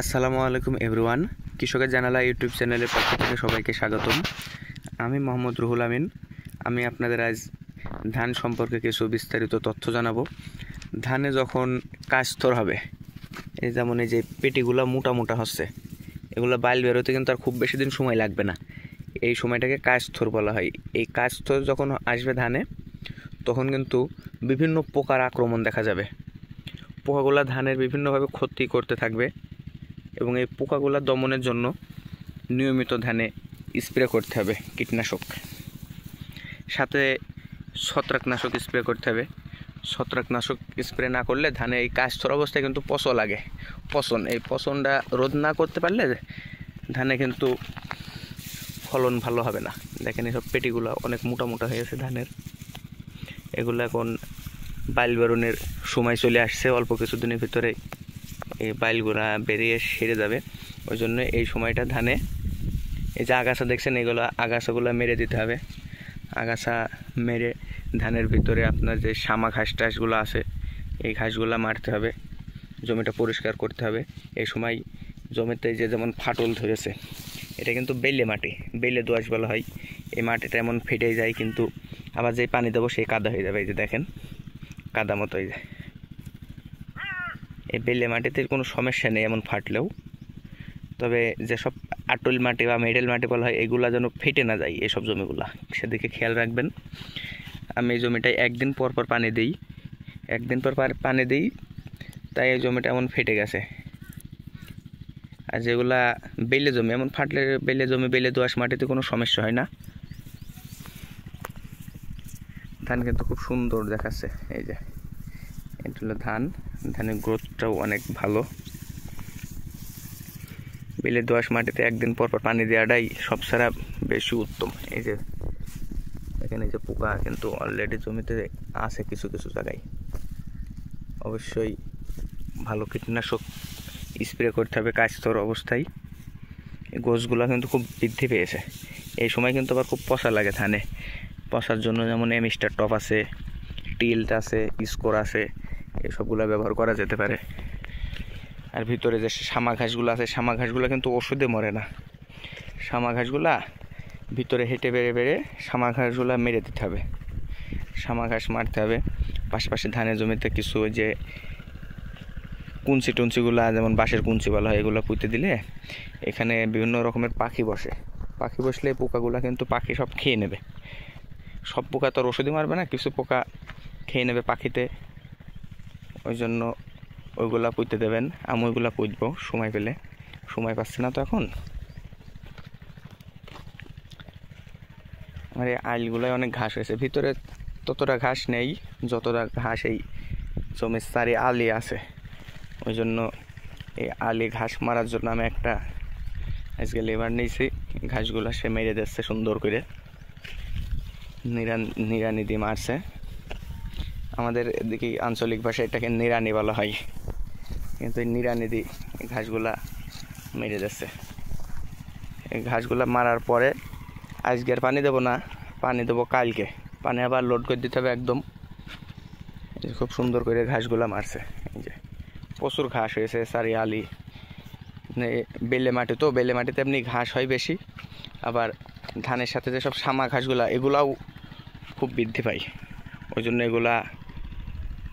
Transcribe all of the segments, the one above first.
আসসালামু আলাইকুম এভরিওয়ান। কৃষকের জানালা ইউটিউব চ্যানেলের পক্ষ থেকে সবাইকে স্বাগতম। আমি মোহাম্মদ রুহুল আমিন। আমি আপনাদের আজ ধান সম্পর্কে কিছু বিস্তারিত তথ্য জানাবো। ধানে যখন কাস্তর হবে, এই যেমন এই যে পেটিগুলো মোটা মোটা হচ্ছে, এগুলো বাইল বেরোতে কিন্তু আর খুব বেশি দিন সময় লাগবে না। এই সময়টাকে কাস্তর বলা হয়। এই কাস্তর যখন আসবে ধানে, তখন কিন্তু বিভিন্ন পোকার আক্রমণ দেখা যাবে। পোকাগুলো ধানের বিভিন্নভাবে ক্ষতি করতে থাকবে এবং এই পোকাগুলো দমনের জন্য নিয়মিত ধানে স্প্রে করতে হবে কীটনাশক, সাথে ছত্রাকনাশক স্প্রে করতে হবে। ছত্রাকনাশক স্প্রে না করলে ধানে এই কাস্তর অবস্থায় কিন্তু পচন লাগে। এই পচনটা রোধ না করতে পারলে ধানে কিন্তু ফলন ভালো হবে না। দেখেন এইসব পেটিগুলো অনেক মোটা মোটা হয়ে গেছে ধানের। এগুলো এখন বাইল বেরোনোর সময় চলে আসছে। অল্প কিছুদিনের ভিতরে এই বাইলগুলা বেরিয়ে সেরে যাবে। ওই জন্য এই সময়টা ধানে এই যে আগাছা দেখছেন, এগুলো আগাছাগুলো মেরে দিতে হবে। আগাছা মেরে ধানের ভিতরে আপনার যে শামা ঘাস টাসগুলো আছে, এই ঘাসগুলো মারতে হবে, জমিটা পরিষ্কার করতে হবে। এই সময় জমিতে যে যেমন ফাটল ধরেছে, এটা কিন্তু বেলে মাটি, বেলে দোআঁশ বলা হয়। এই মাটিটা এমন ফেটে যায়, কিন্তু আবার যে পানি দেবো সেই কাদা হয়ে যাবে। এই যে দেখেন কাদা মতো হয়ে যায়। এই বেলে মাটিতে কোনো সমস্যা নেই এমন ফাটলেও, তবে যেসব আটল মাটি বা মেডেল মাটি বলা হয়, এগুলা যেন ফেটে না যায় এইসব জমিগুলা, সেদিকে খেয়াল রাখবেন। আমি এই জমিটায় একদিন পর পর পানি দিই, পানি দিই, তাই এই জমিটা এমন ফেটে গেছে। আর যেগুলা বেলে জমি, এমন ফাটলে বেলে জমি, বেলে দোআঁশ মাটিতে কোনো সমস্যা হয় না। ধান কিন্তু খুব সুন্দর দেখাচ্ছে। এই যে এটা হলো ধানের গ্রোথটাও অনেক ভালো। বেলে দোআঁশ মাটিতে একদিন পর পর পানি দেওয়াটাই সব ছাড়া বেশি উত্তম। এই যে এখানে যে পোকা কিন্তু অলরেডি জমিতে আছে কিছু কিছু জায়গায়। অবশ্যই ভালো কীটনাশক স্প্রে করতে হবে কাস্তর অবস্থায়। এই গোছগুলো কিন্তু খুব বৃদ্ধি পেয়েছে। এই সময় কিন্তু আবার খুব পচা লাগে ধানে। পচার জন্য যেমন এমিস্টার টপ আছে, টিল্ট আছে, স্কোর আছে, এসবগুলো ব্যবহার করা যেতে পারে। আর ভিতরে যে শামা ঘাসগুলো আছে, শামা ঘাসগুলো কিন্তু ওষুধে মরে না। শামা ঘাসগুলা ভিতরে হেঁটে বেড়ে বেড়ে শামা ঘাসগুলা মেরে দিতে হবে, শামা ঘাস মারতে হবে। পাশাপাশি ধানের জমিতে কিছু ওই যে কুঞ্চি টুঞ্চিগুলা, যেমন বাঁশের কুঞ্চি বলা হয়, এগুলো পুঁতে দিলে এখানে বিভিন্ন রকমের পাখি বসে। পাখি বসলে পোকাগুলা কিন্তু পাখি সব খেয়ে নেবে। সব পোকা তো আর ওষুধই মারবে না, কিছু পোকা খেয়ে নেবে পাখিতে। ওই জন্য ওইগুলা পুঁতে দেবেন। আমি ওইগুলা পুঁতবো সময় পেলে, সময় পাচ্ছি না তো এখন। আমার এই আইলগুলায় অনেক ঘাস হয়েছে, ভিতরে ততটা ঘাস নেই যতটা ঘাস এই জমির চারি আলি আছে। ওই জন্য এই আলি ঘাস মারার জন্য আমি একটা আজকে লেবার নিয়েছি। ঘাসগুলো সে মেরে দিচ্ছে সুন্দর করে, নিড়ানি দিয়ে মারছে। আমাদের এদিকে আঞ্চলিক ভাষায় এটাকে নিড়ানি বলা হয়, কিন্তু এই নিড়ানি দিয়ে ঘাসগুলা মেরে দিচ্ছে। এই ঘাসগুলা মারার পরে আজকে আর পানি দেবো না, পানি দেবো কালকে। পানি আবার লোড করে দিতে হবে একদম। খুব সুন্দর করে ঘাসগুলা মারছে। এই যে প্রচুর ঘাস হয়েছে সারি আলি। বেলে মাটি তো, বেলে মাটিতে এমনি ঘাস হয় বেশি, আবার ধানের সাথে যেসব শামা ঘাসগুলা, এগুলাও খুব বৃদ্ধি পায়। ওই জন্য এগুলা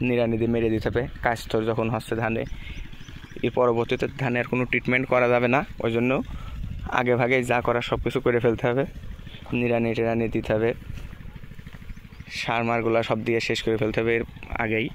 নিড়ানি দিয়ে মেরে দিতে হবে কাস্তর যখন হচ্ছে ধানে। এর পরবর্তীতে ধানে আর কোনো ট্রিটমেন্ট করা যাবে না। ওই জন্য আগে ভাগে যা করার সব কিছু করে ফেলতে হবে। নিড়ানি টেরানি দিতে হবে, সার মারগুলা সব দিয়ে শেষ করে ফেলতে হবে এর আগেই।